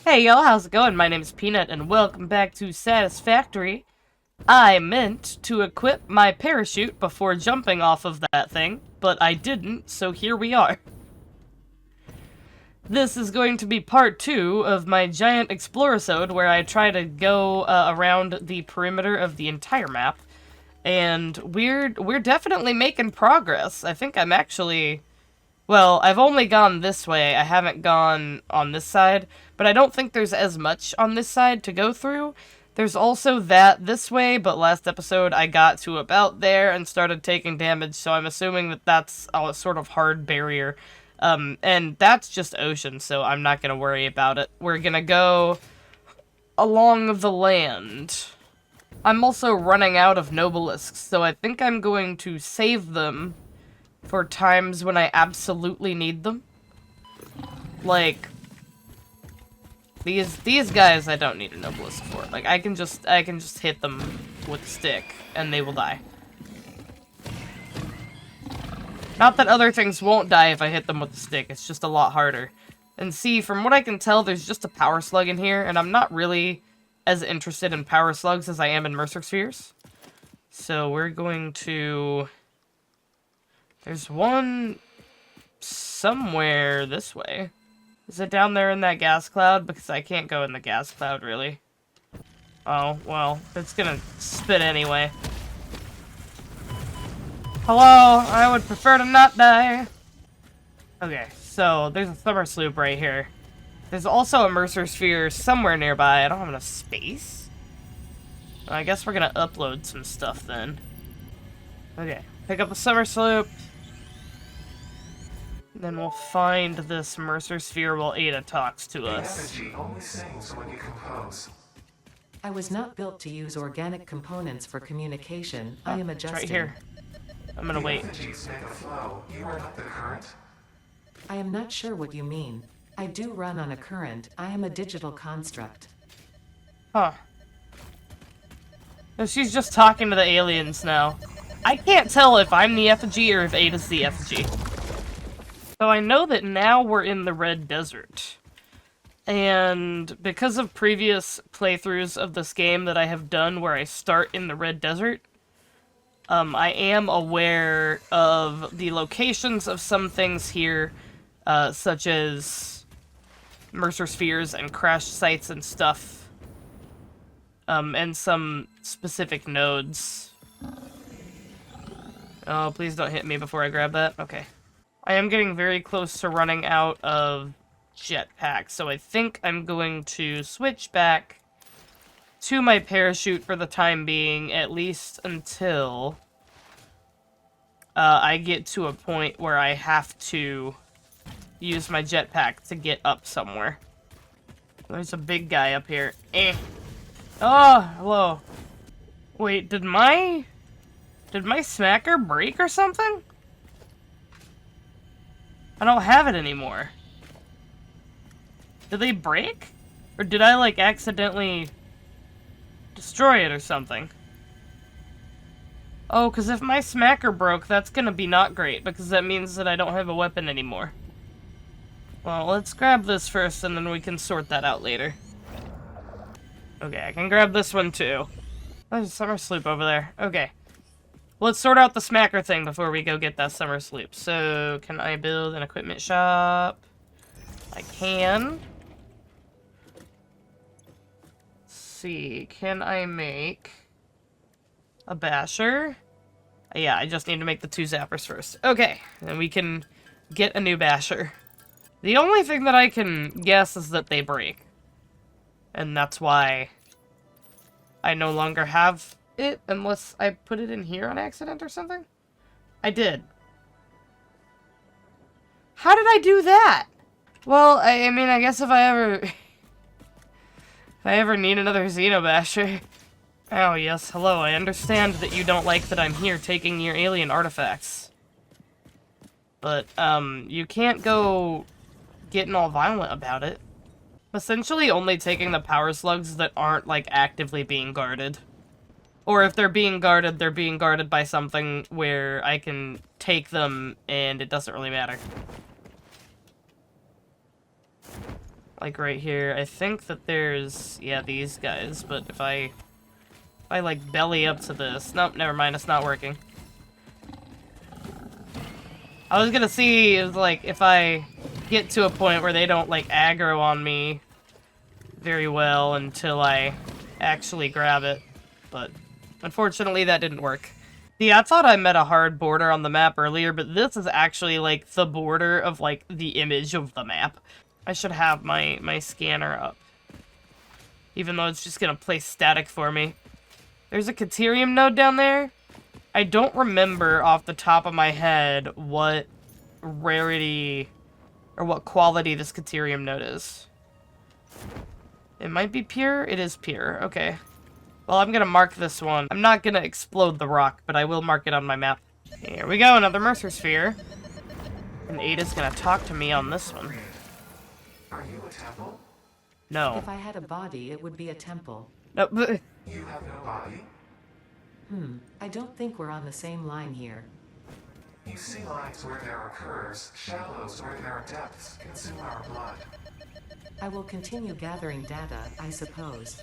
Hey y'all, how's it going? My name is Peanut and welcome back to Satisfactory. I meant to equip my parachute before jumping off of that thing, but I didn't, so here we are. This is going to be part 2 of my giant Explorisode where I try to go around the perimeter of the entire map. And we're definitely making progress. I think I'm actually... Well, I've only gone this way, I haven't gone on this side, but I don't think there's as much on this side to go through. There's also that this way, but last episode I got to about there and started taking damage, so I'm assuming that that's a sort of hard barrier. And that's just ocean, so I'm not gonna worry about it. We're gonna go along the land. I'm also running out of Nobelisks, so I think I'm going to save them for times when I absolutely need them. Like, these guys I don't need a Novelist for. Like, I can just hit them with a stick, and they will die. Not that other things won't die if I hit them with a stick, it's just a lot harder. And see, from what I can tell, there's just a power slug in here, and I'm not really as interested in power slugs as I am in Mercer Spheres. So we're going to... There's one somewhere this way. Is it down there in that gas cloud? Because I can't go in the gas cloud, really. Oh, well, it's gonna spit anyway. Hello, I would prefer to not die. Okay, so there's a summer sloop right here. There's also a Mercer Sphere somewhere nearby. I don't have enough space. Well, I guess we're gonna upload some stuff then. Okay, pick up the summer sloop. Then we'll find this Mercer Sphere while Ada talks to us. The energy only sings when you compose. I was not built to use organic components for communication. I am It's adjusting. right here. I'm gonna wait. Effigies make a flow. You are not the current. I am not sure what you mean. I do run on a current. I am a digital construct. Huh. No, she's just talking to the aliens now. I can't tell if I'm the effigy or if Ada's the effigy. So I know that now we're in the Red Desert. And because of previous playthroughs of this game that I have done where I start in the Red Desert, I am aware of the locations of some things here, such as Mercer Spheres and crash sites and stuff, and some specific nodes. Oh, please don't hit me before I grab that. Okay. I am getting very close to running out of jetpacks, so I think I'm going to switch back to my parachute for the time being, at least until I get to a point where I have to use my jetpack to get up somewhere. There's a big guy up here. Eh. Oh, hello. Wait, did my smacker break or something? I don't have it anymore. Did they break? Or did I, like, accidentally destroy it or something? Oh, because if my smacker broke, that's gonna be not great, because that means that I don't have a weapon anymore. Well, let's grab this first, and then we can sort that out later. Okay, I can grab this one, too. Oh, there's a summer sloop over there. Okay. Let's sort out the smacker thing before we go get that summer sloop. So, can I build an equipment shop? I can. Let's see, can I make a basher? Yeah, I just need to make the 2 zappers first. Okay, then we can get a new basher. The only thing that I can guess is that they break. And that's why I no longer have it, unless I put it in here on accident or something? I did. How did I do that? Well, I mean, I guess if I ever need another Xenobasher. Oh, yes, hello, I understand that you don't like that I'm here taking your alien artifacts. But, you can't go getting all violent about it. Essentially only taking the power slugs that aren't, like, actively being guarded. Or if they're being guarded by something where I can take them and it doesn't really matter. Like right here. I think that there's, yeah, these guys, but if I like belly up to this, nope, never mind, it's not working. I was gonna see, like, if I get to a point where they don't, like, aggro on me very well until I actually grab it, but unfortunately that didn't work. Yeah, I thought I met a hard border on the map earlier, but this is actually, like, the border of, like, the image of the map. I should have my scanner up, even though it's just gonna play static for me. There's a Caterium node down there. I don't remember off the top of my head what rarity or what quality this Caterium node is. It might be pure. It is pure. Okay. Well, I'm gonna mark this one. I'm not gonna explode the rock, but I will mark it on my map. Here we go, another Mercer Sphere. And Ada's gonna talk to me on this one. Are you a temple? No. If I had a body, it would be a temple. No. You have no body? I don't think we're on the same line here. You see lines where there are curves, shallows where there are depths, consume our blood. I will continue gathering data, I suppose.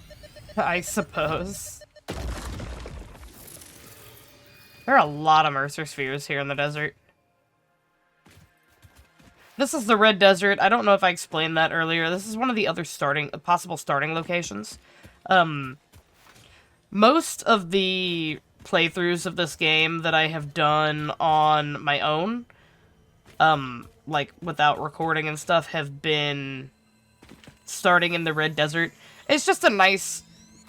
I suppose. There are a lot of Mercer Spheres here in the desert. This is the Red Desert. I don't know if I explained that earlier. This is one of the other possible starting locations. Most of the playthroughs of this game that I have done on my own, like without recording and stuff, have been starting in the Red Desert. It's just a nice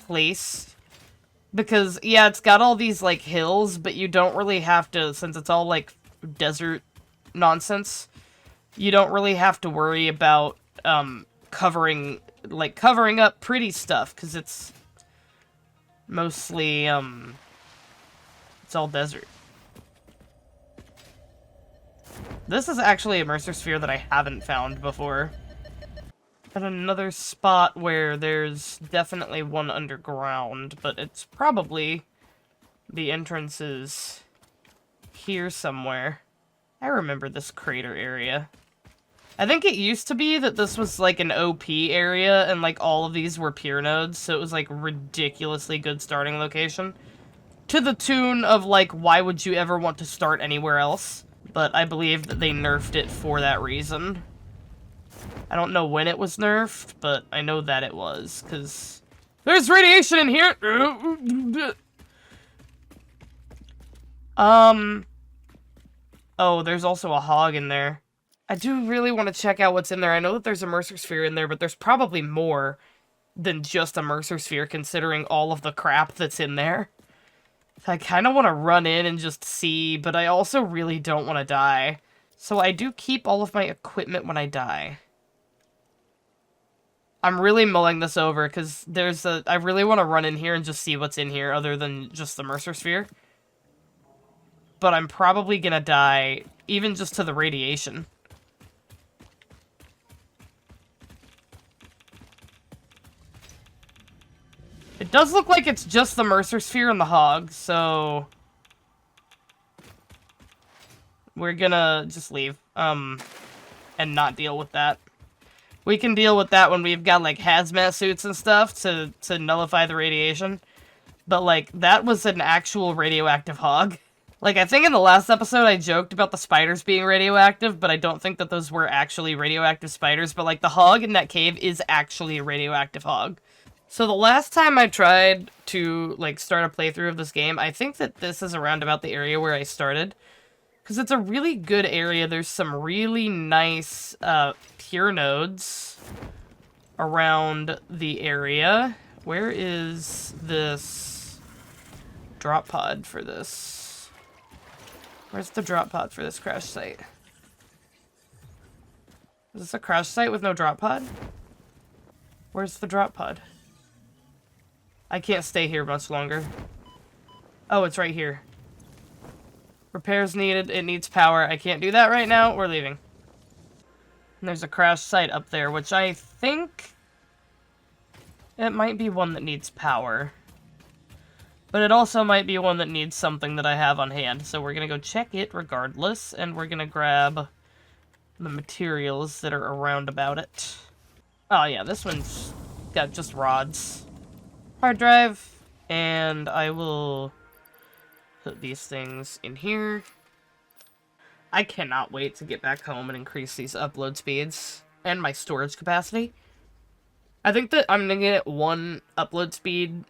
place because, yeah, it's got all these, like, hills, but you don't really have to, since it's all, like, desert nonsense, you don't really have to worry about, covering up pretty stuff, because it's mostly, it's all desert. This is actually a Mercer Sphere that I haven't found before. At another spot where there's definitely one underground, but it's probably the entrance is here somewhere. I remember this crater area. I think it used to be that this was like an OP area and like all of these were pure nodes, so it was like ridiculously good starting location. To the tune of like, why would you ever want to start anywhere else? But I believe that they nerfed it for that reason. I don't know when it was nerfed, but I know that it was, because there's radiation in here! Oh, there's also a hog in there. I do really want to check out what's in there. I know that there's a Mercer Sphere in there, but there's probably more than just a Mercer Sphere, considering all of the crap that's in there. I kind of want to run in and just see, but I also really don't want to die. So I do keep all of my equipment when I die. I'm really mulling this over, because I really want to run in here and just see what's in here, other than just the Mercer Sphere. But I'm probably gonna die, even just to the radiation. It does look like it's just the Mercer Sphere and the Hogs, so we're gonna just leave, and not deal with that. We can deal with that when we've got, like, hazmat suits and stuff to nullify the radiation. But, like, that was an actual radioactive hog. Like, I think in the last episode I joked about the spiders being radioactive, but I don't think that those were actually radioactive spiders. But, like, the hog in that cave is actually a radioactive hog. So the last time I tried to, like, start a playthrough of this game, I think that this is around about the area where I started. Because it's a really good area. There's some really nice, pure nodes around the area. Where is this drop pod for this? Where's the drop pod for this crash site? Is this a crash site with no drop pod? Where's the drop pod? I can't stay here much longer. Oh, it's right here. Repairs needed. It needs power. I can't do that right now. We're leaving. And there's a crash site up there, which I think it might be one that needs power. But it also might be one that needs something that I have on hand. So we're going to go check it regardless, and we're going to grab the materials that are around about it. Oh yeah, this one's got just rods. Hard drive, and I will put these things in here. I cannot wait to get back home and increase these upload speeds and my storage capacity. I think that I'm gonna get one upload speed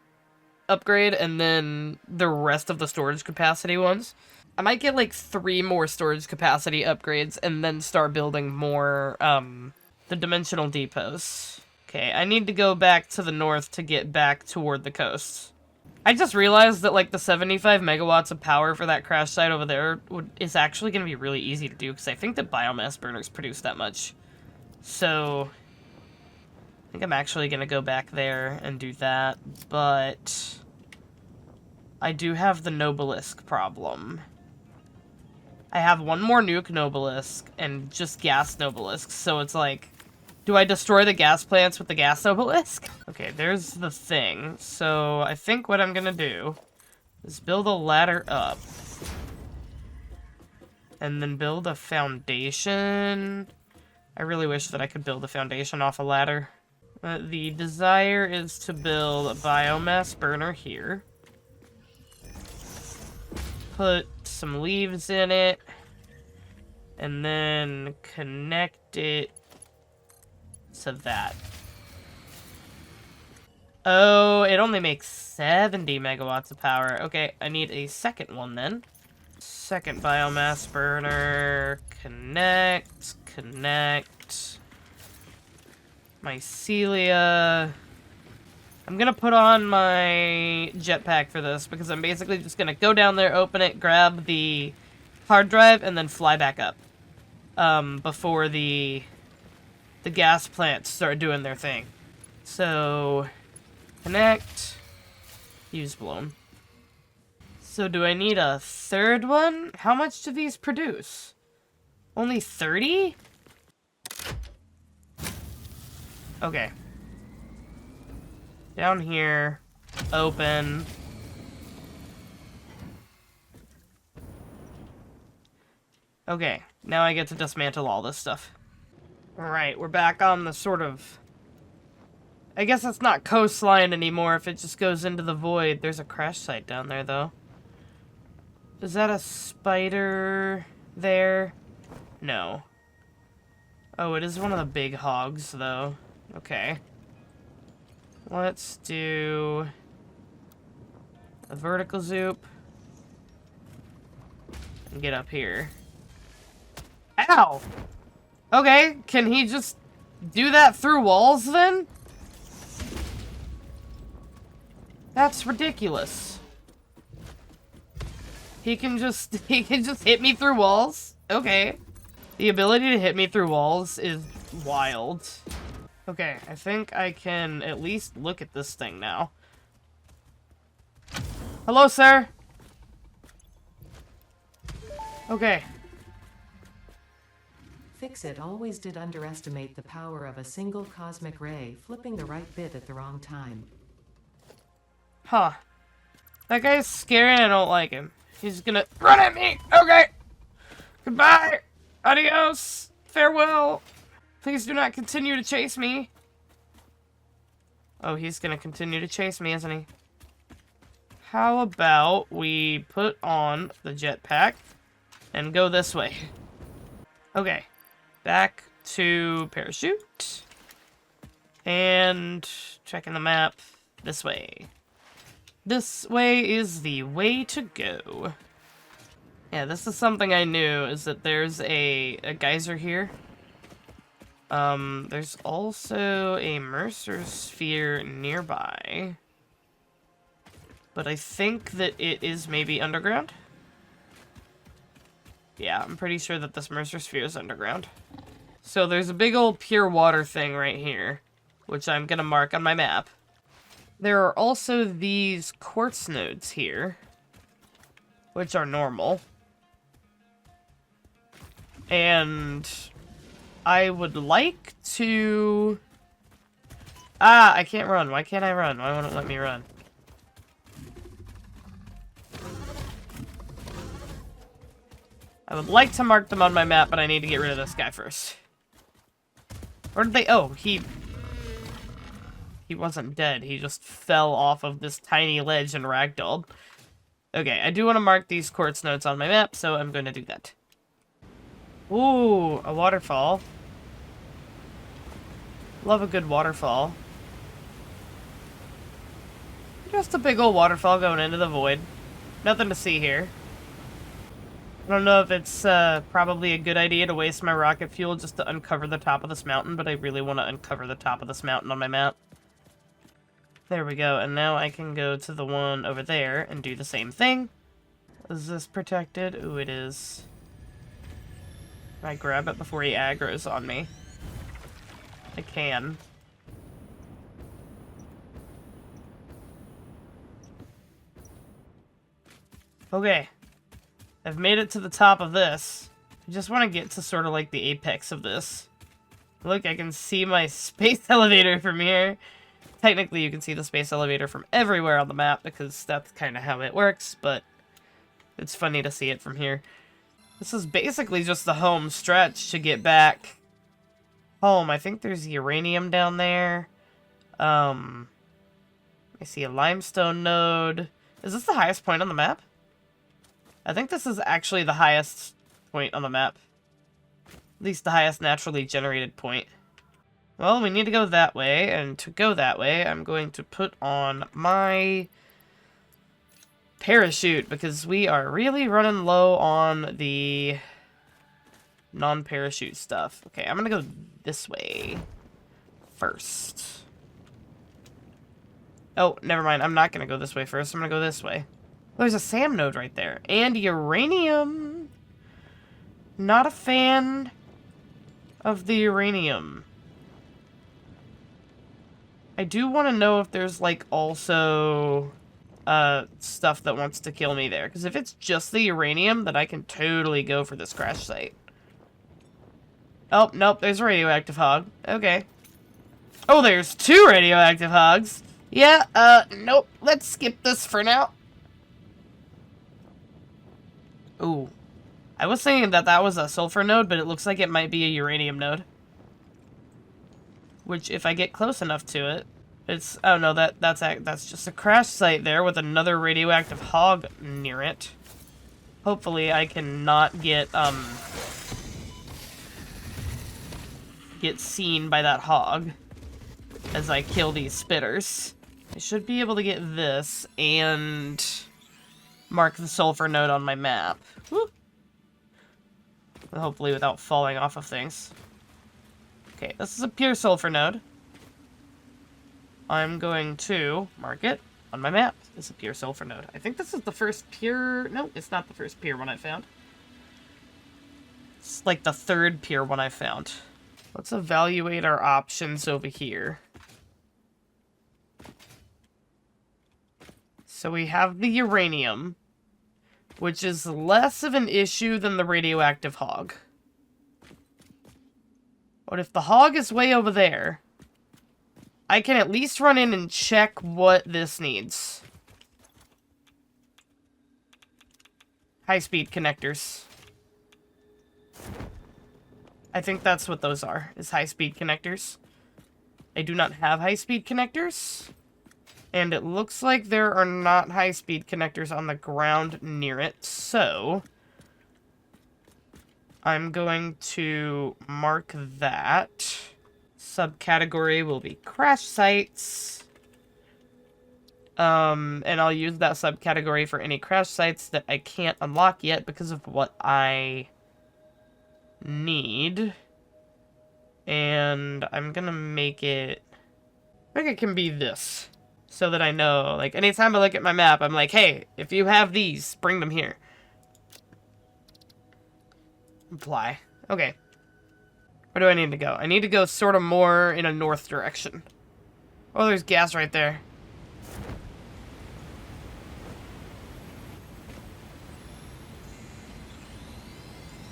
upgrade and then the rest of the storage capacity ones. I might get like 3 more storage capacity upgrades and then start building more, the dimensional depots. Okay, I need to go back to the north to get back toward the coast. I just realized that, like, the 75 megawatts of power for that crash site over there is actually going to be really easy to do, because I think that biomass burners produce that much. So, I think I'm actually going to go back there and do that, but I do have the Nobelisk problem. I have one more nuke Nobelisk and just gas Nobelisks, so it's like, do I destroy the gas plants with the gas Nobelisk? Okay, there's the thing. So I think what I'm gonna do is build a ladder up. And then build a foundation. I really wish that I could build a foundation off a ladder. The desire is to build a biomass burner here. Put some leaves in it. And then connect it to that. Oh, it only makes 70 megawatts of power. Okay, I need a second one then. Second biomass burner. Connect. Mycelia. I'm gonna put on my jetpack for this because I'm basically just gonna go down there, open it, grab the hard drive, and then fly back up. Before the gas plants start doing their thing. So, connect, use blown. So do I need a third one? How much do these produce? Only 30? Okay. Down here, open. Okay, now I get to dismantle all this stuff. Alright, we're back on the sort of... I guess it's not coastline anymore if it just goes into the void. There's a crash site down there, though. Is that a spider there? No. Oh, it is one of the big hogs, though. Okay. Let's do... a vertical zoop. And get up here. Ow! Okay, can he just do that through walls, then? That's ridiculous. He can just hit me through walls? Okay. The ability to hit me through walls is wild. Okay, I think I can at least look at this thing now. Hello, sir. Okay. Fix-It always did underestimate the power of a single cosmic ray flipping the right bit at the wrong time. Huh. That guy's scary and I don't like him. He's gonna run at me! Okay! Goodbye! Adios! Farewell! Please do not continue to chase me. Oh, he's gonna continue to chase me, isn't he? How about we put on the jetpack and go this way? Okay. Back to parachute. And checking the map. This way. This way is the way to go. Yeah, this is something I knew, is that there's a geyser here. There's also a Mercer sphere nearby. But I think that it is maybe underground. Yeah, I'm pretty sure that this Mercer sphere is underground. So there's a big old pure water thing right here, which I'm gonna mark on my map. There are also these quartz nodes here, which are normal. And I would like to... Ah, I can't run. Why can't I run? Why won't it let me run? I would like to mark them on my map, but I need to get rid of this guy first. Or did they... Oh, he he wasn't dead. He just fell off of this tiny ledge and ragdolled. Okay, I do want to mark these quartz nodes on my map, so I'm going to do that. Ooh, a waterfall. Love a good waterfall. Just a big old waterfall going into the void. Nothing to see here. I don't know if it's probably a good idea to waste my rocket fuel just to uncover the top of this mountain, but I really want to uncover the top of this mountain on my map. There we go, and now I can go to the one over there and do the same thing. Is this protected? Ooh, it is. Can I grab it before he aggroes on me? I can. Okay. I've made it to the top of this. I just want to get to sort of like the apex of this. Look, I can see my space elevator from here. Technically, you can see the space elevator from everywhere on the map because that's kind of how it works, but it's funny to see it from here. This is basically just the home stretch to get back home. I think there's uranium down there. I see a limestone node. Is this the highest point on the map? I think this is actually the highest point on the map. At least the highest naturally generated point. Well, we need to go that way, and to go that way, I'm going to put on my parachute, because we are really running low on the non-parachute stuff. Okay, I'm gonna go this way first. Oh, never mind. I'm not gonna go this way first. I'm gonna go this way. There's a SAM node right there. And uranium. Not a fan of the uranium. I do want to know if there's, like, also stuff that wants to kill me there. Because if it's just the uranium, then I can totally go for this crash site. Oh, nope. There's a radioactive hog. Okay. Oh, there's 2 radioactive hogs. Yeah, nope. Let's skip this for now. Ooh. I was thinking that that was a sulfur node, but it looks like it might be a uranium node. Which, if I get close enough to it, it's... Oh, no, that's just a crash site there with another radioactive hog near it. Hopefully, I can not get seen by that hog as I kill these spitters. I should be able to get this and mark the sulfur node on my map. Woo. Hopefully without falling off of things. Okay, this is a pure sulfur node. I'm going to mark it on my map. It's a pure sulfur node. I think this is the first pure... No, it's not the first pure one I found. It's like the 3rd pure one I found. Let's evaluate our options over here. So we have the uranium, which is less of an issue than the radioactive hog. But if the hog is way over there, I can at least run in and check what this needs. High-speed connectors. I think that's what those are, is high-speed connectors. I do not have high-speed connectors. And it looks like there are not high-speed connectors on the ground near it, so I'm going to mark that. Subcategory will be crash sites. And I'll use that subcategory for any crash sites that I can't unlock yet because of what I need. And I'm gonna make it... I think it can be this. So that I know, like, anytime I look at my map, I'm like, hey, if you have these, bring them here. Apply. Okay. Where do I need to go? I need to go sort of more in a north direction. Oh, there's gas right there.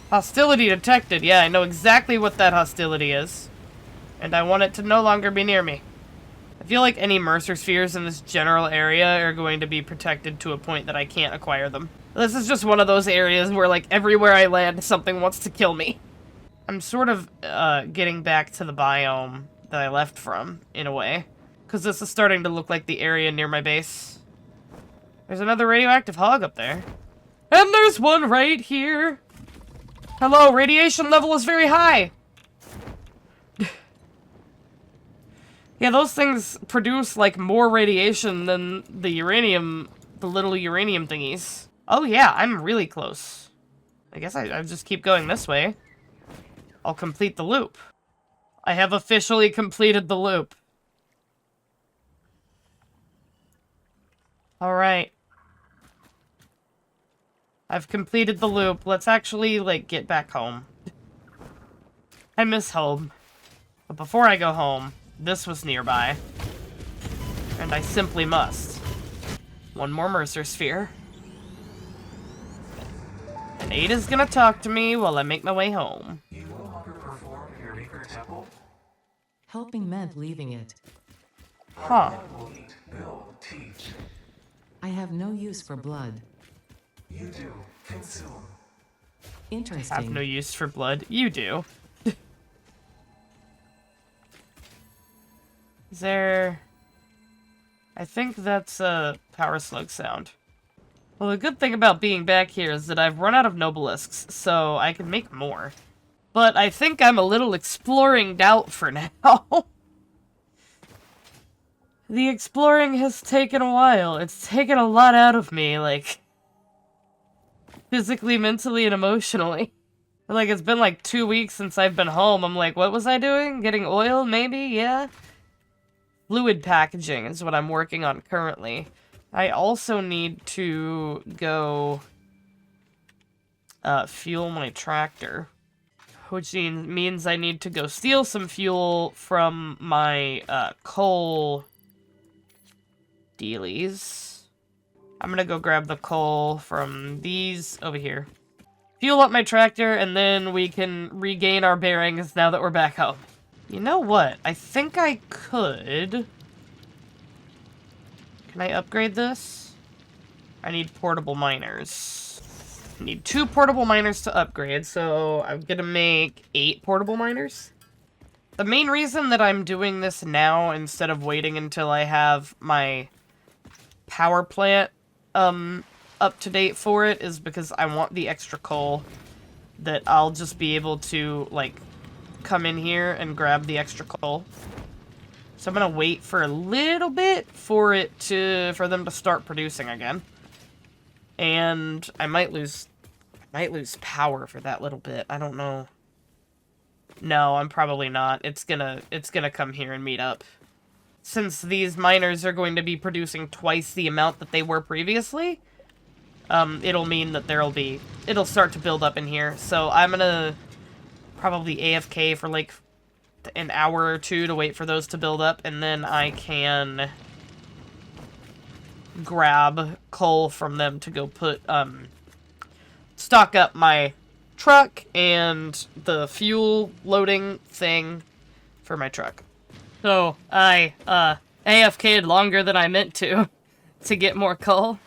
Hostility detected. Yeah, I know exactly what that hostility is. And I want it to no longer be near me. I feel like any Mercer spheres in this general area are going to be protected to a point that I can't acquire them. This is just one of those areas where, like, everywhere I land, something wants to kill me. I'm sort of getting back to the biome that I left from, in a way. Because this is starting to look like the area near my base. There's another radioactive hog up there. And there's one right here. Hello, radiation level is very high. Yeah, those things produce, like, more radiation than the uranium, the little uranium thingies. Oh yeah, I'm really close. I guess I just keep going this way. I'll complete the loop. I have officially completed the loop. Alright. I've completed the loop. Let's actually, like, get back home. I miss home. But before I go home, this was nearby. And I simply must. One more Mercer Sphere. And Ada's gonna talk to me while I make my way home. You no longer perform your Maker Temple? Helping meant leaving it. Huh. Will eat, build, teach. I have no use for blood. You do. Consume. Have Interesting. no use for blood. You do. Is there... I think that's a power slug sound. Well, the good thing about being back here is that I've run out of Nobelisks, so I can make more. But I think I'm a little exploring out for now. The exploring has taken a while. It's taken a lot out of me, like... physically, mentally, and emotionally. Like, it's been like 2 weeks since I've been home. I'm like, what was I doing? Getting oil, maybe? Yeah. Fluid packaging is what I'm working on currently. I also need to go fuel my tractor. Which means I need to go steal some fuel from my coal dealies. I'm gonna go grab the coal from these over here. Fuel up my tractor, and then we can regain our bearings now that we're back home. You know what? I think I could... Can I upgrade this? I need portable miners. I need 2 portable miners to upgrade, so I'm gonna make 8 portable miners. The main reason that I'm doing this now instead of waiting until I have my power plant up to date for it is because I want the extra coal that I'll just be able to, like, come in here and grab the extra coal. So I'm gonna wait for a little bit for them to start producing again. And I might lose power for that little bit. I don't know. No, I'm probably not. It's gonna come here and meet up. Since these miners are going to be producing twice the amount that they were previously, it'll mean that it'll start to build up in here. So I'm gonna probably AFK for like an hour or 2 to wait for those to build up, and then I can grab coal from them to go put, stock up my truck and the fuel loading thing for my truck. So, I, AFK'd longer than I meant to get more coal.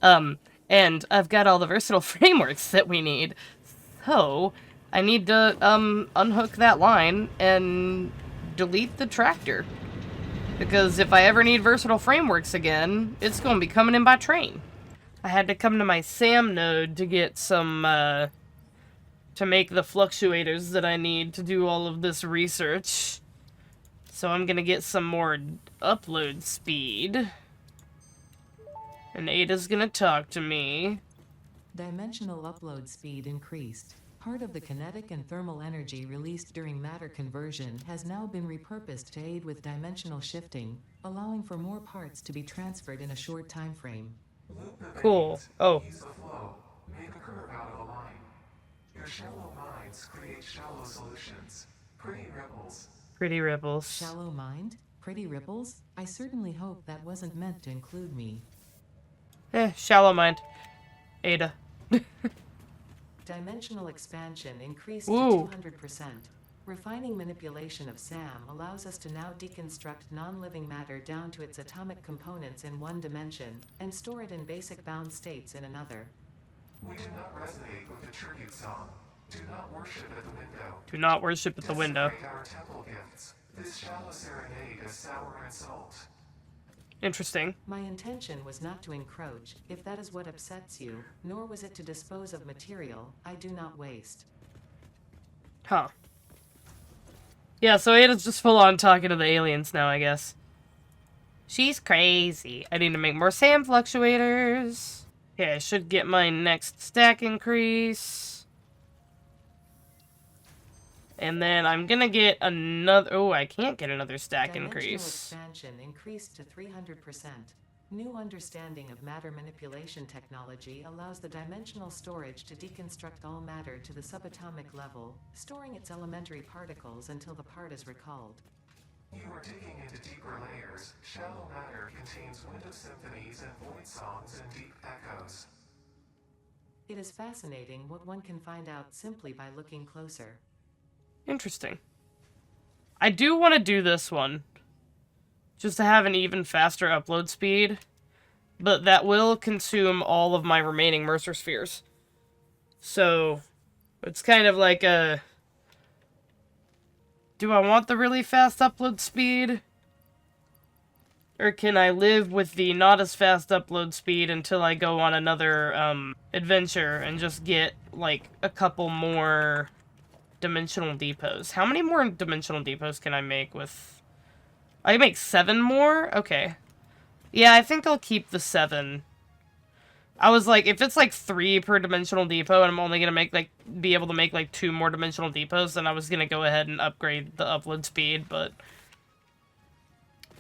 And I've got all the versatile frameworks that we need. So, I need to, unhook that line and delete the tractor. Because if I ever need versatile frameworks again, it's going to be coming in by train. I had to come to my SAM node to get some, to make the fluctuators that I need to do all of this research. So I'm gonna get some more upload speed. And Ada's gonna talk to me. Dimensional upload speed increased. Part of the kinetic and thermal energy released during matter conversion has now been repurposed to aid with dimensional shifting, allowing for more parts to be transferred in a short time frame. Cool. Oh. Ease the flow. Make a curve out of a line. Your shallow minds create shallow solutions. Pretty ripples. Pretty ripples. Shallow mind? Pretty ripples? I certainly hope that wasn't meant to include me. Shallow mind. Ada. Dimensional expansion increased Ooh. to 200%. Refining manipulation of SAM allows us to now deconstruct non-living matter down to its atomic components in one dimension, and store it in basic bound states in another. We do not resonate with the tribute song. Do not worship at the window. Do not worship at the window. Desecrate our temple gifts. This shallow serenade is sour and salt. Interesting. My intention was not to encroach, if that is what upsets you, nor was it to dispose of material I do not waste. Huh. Yeah, so Ada's just full on talking to the aliens now, I guess. She's crazy. I need to make more sand fluctuators. Okay, I should get my next stack increase. And then I'm gonna get another... Oh, I can't get another stack Dimensional increase. expansion increased to 300%. New understanding of matter manipulation technology allows the dimensional storage to deconstruct all matter to the subatomic level, storing its elementary particles until the part is recalled. You are digging into deeper layers. Shallow matter contains wind of symphonies and void songs and deep echoes. It is fascinating what one can find out simply by looking closer. Interesting. I do want to do this one. Just to have an even faster upload speed. But that will consume all of my remaining Mercer Spheres. So, it's kind of like a... Do I want the really fast upload speed? Or can I live with the not as fast upload speed until I go on another adventure and just get, like, a couple more dimensional depots? How many more dimensional depots can I make with... I can make 7 more? Okay. Yeah, I think I'll keep the 7. I was like, if it's like 3 per dimensional depot and I'm only gonna make, like, be able to make, like, 2 more dimensional depots, then I was gonna go ahead and upgrade the upload speed, but...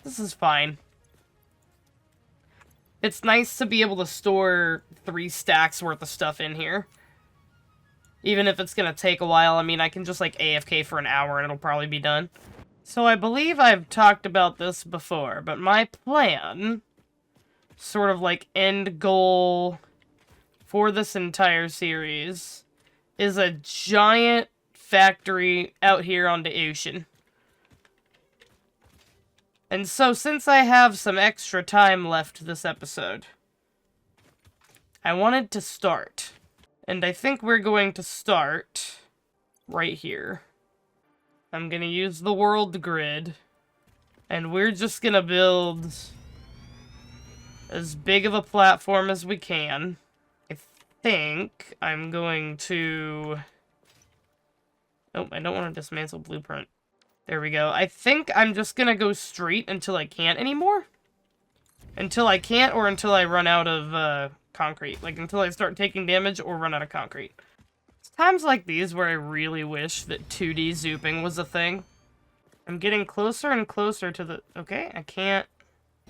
This is fine. It's nice to be able to store 3 stacks worth of stuff in here. Even if it's gonna take a while, I mean, I can just, like, AFK for an hour and it'll probably be done. So I believe I've talked about this before, but my plan, sort of like end goal for this entire series, is a giant factory out here on the ocean. And so since I have some extra time left this episode, I wanted to start. And I think we're going to start right here. I'm gonna use the world grid, and we're just gonna build as big of a platform as we can. I think I'm going to... Oh, I don't want to dismantle blueprint. There we go. I think I'm just gonna go straight until I can't anymore. Until I can't, or until I run out of concrete. Like, until I start taking damage or run out of concrete. Times like these where I really wish that 2D zooping was a thing. I'm getting closer and closer to the... Okay, I can't...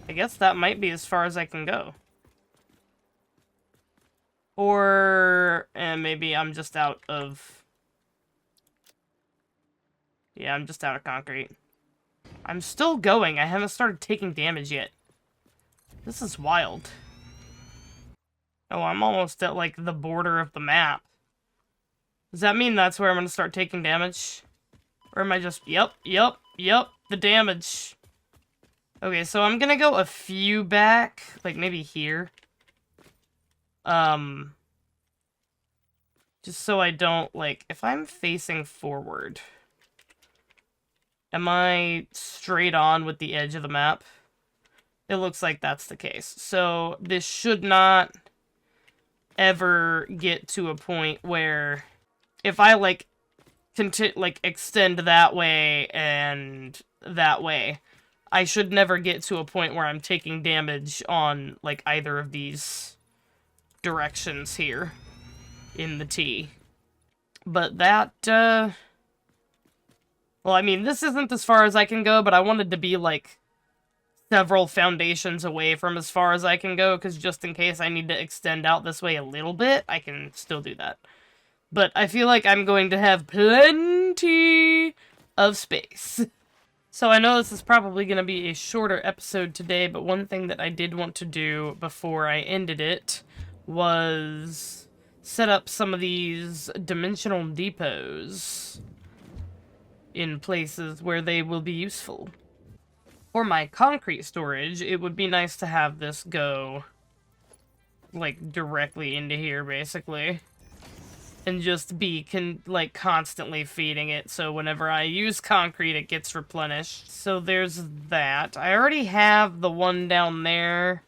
I guess that might be as far as I can go. Or... maybe I'm just out of... Yeah, I'm just out of concrete. I'm still going. I haven't started taking damage yet. This is wild. Oh, I'm almost at, like, the border of the map. Does that mean that's where I'm going to start taking damage? Or am I just... Yep, the damage. Okay, so I'm going to go a few back. Like, maybe here. Just so I don't, like... If I'm facing forward... Am I straight on with the edge of the map? It looks like that's the case. So, this should not ever get to a point where... If I, like, extend that way and that way, I should never get to a point where I'm taking damage on, like, either of these directions here in the T. But that, well, I mean, this isn't as far as I can go, but I wanted to be, like, several foundations away from as far as I can go, because just in case I need to extend out this way a little bit, I can still do that. But I feel like I'm going to have plenty of space. So I know this is probably going to be a shorter episode today, but one thing that I did want to do before I ended it was set up some of these dimensional depots in places where they will be useful. For my concrete storage, it would be nice to have this go, like, directly into here, basically. and just be like constantly feeding it, so whenever I use concrete it gets replenished. So there's that. I already have the one down there,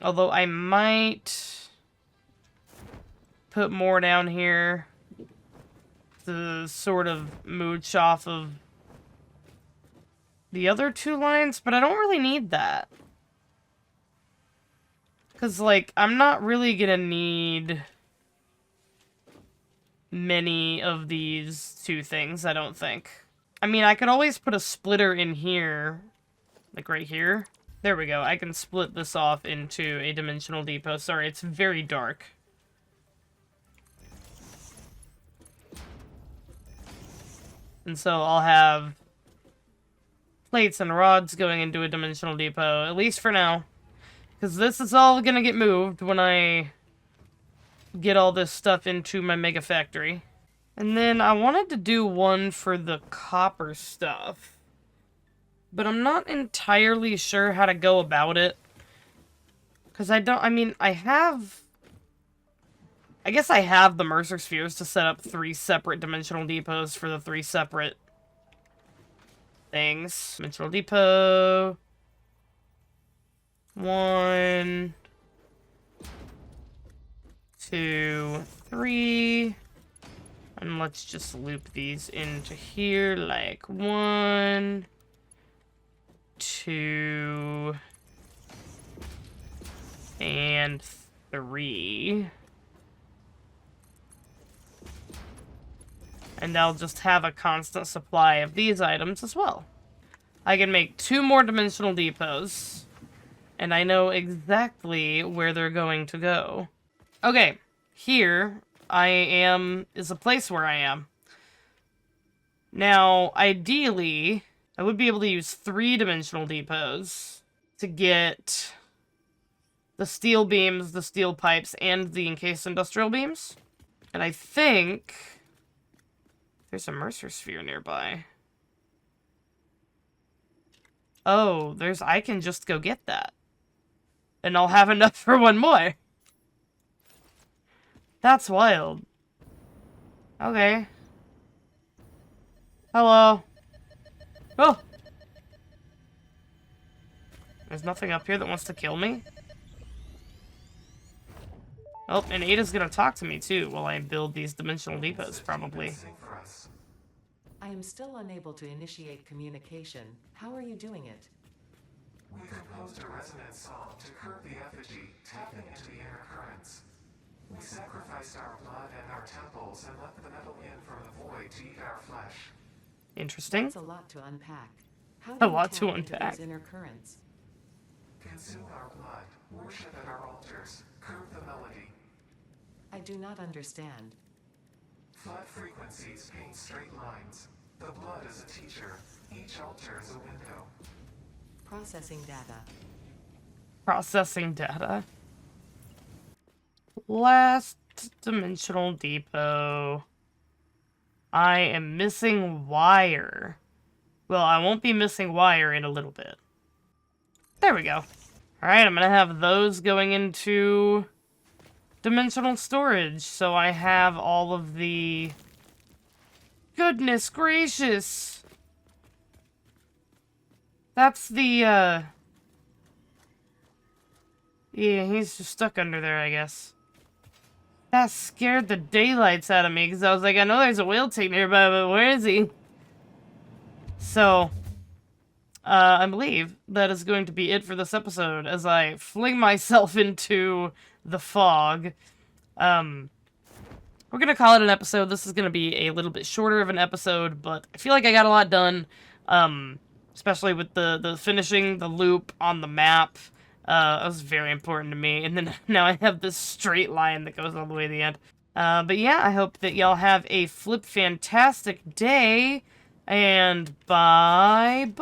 although I might put more down here to sort of mooch off of the other 2 lines, but I don't really need that. Because, like, I'm not really gonna need many of these 2 things, I don't think. I mean, I could always put a splitter in here, like right here. There we go. I can split this off into a dimensional depot. Sorry, it's very dark. And so I'll have plates and rods going into a dimensional depot, at least for now. Because this is all gonna get moved when I get all this stuff into my mega factory. And then I wanted to do one for the copper stuff, but I'm not entirely sure how to go about it. Because I guess I have the Mercer Spheres to set up 3 separate dimensional depots for the 3 separate things. Dimensional depot. 1, 2, 3. And let's just loop these into here, like 1, 2, and 3. And I'll just have a constant supply of these items as well. I can make 2 more dimensional depots, and I know exactly where they're going to go. Okay, here is a place where I am. Now, ideally, I would be able to use 3 dimensional depots to get the steel beams, the steel pipes, and the encased industrial beams. And I think there's a Mercer Sphere nearby. Oh, I can just go get that. And I'll have enough for 1 more. That's wild. Okay. Hello. Oh! There's nothing up here that wants to kill me? Oh, and Ada's gonna talk to me too while I build these dimensional depots, probably. I am still unable to initiate communication. How are you doing it? We composed a resonance song to curb the effigy, tapping into the inner currents. We sacrificed our blood and our temples and let the metal in from the void to eat our flesh. Interesting. That's a lot to unpack. How do A you lot tap to into unpack. these inner currents? Consume our blood, worship at our altars, curb the melody. I do not understand. Flood frequencies paint straight lines. The blood is a teacher. Each altar is a window. Processing data. Processing data. Last dimensional depot. I am missing wire. Well, I won't be missing wire in a little bit. There we go. Alright, I'm gonna have those going into dimensional storage, so I have all of the... Goodness gracious! That's the, Yeah, he's just stuck under there, I guess. That scared the daylights out of me, because I was like, I know there's a whale tank nearby, but where is he? So, I believe that is going to be it for this episode, as I fling myself into the fog. We're gonna call it an episode. This is gonna be a little bit shorter of an episode, but I feel like I got a lot done. Especially with the finishing the loop on the map. That was very important to me. And then now I have this straight line that goes all the way to the end. But yeah, I hope that y'all have a flip-fantastic day. And bye-bye.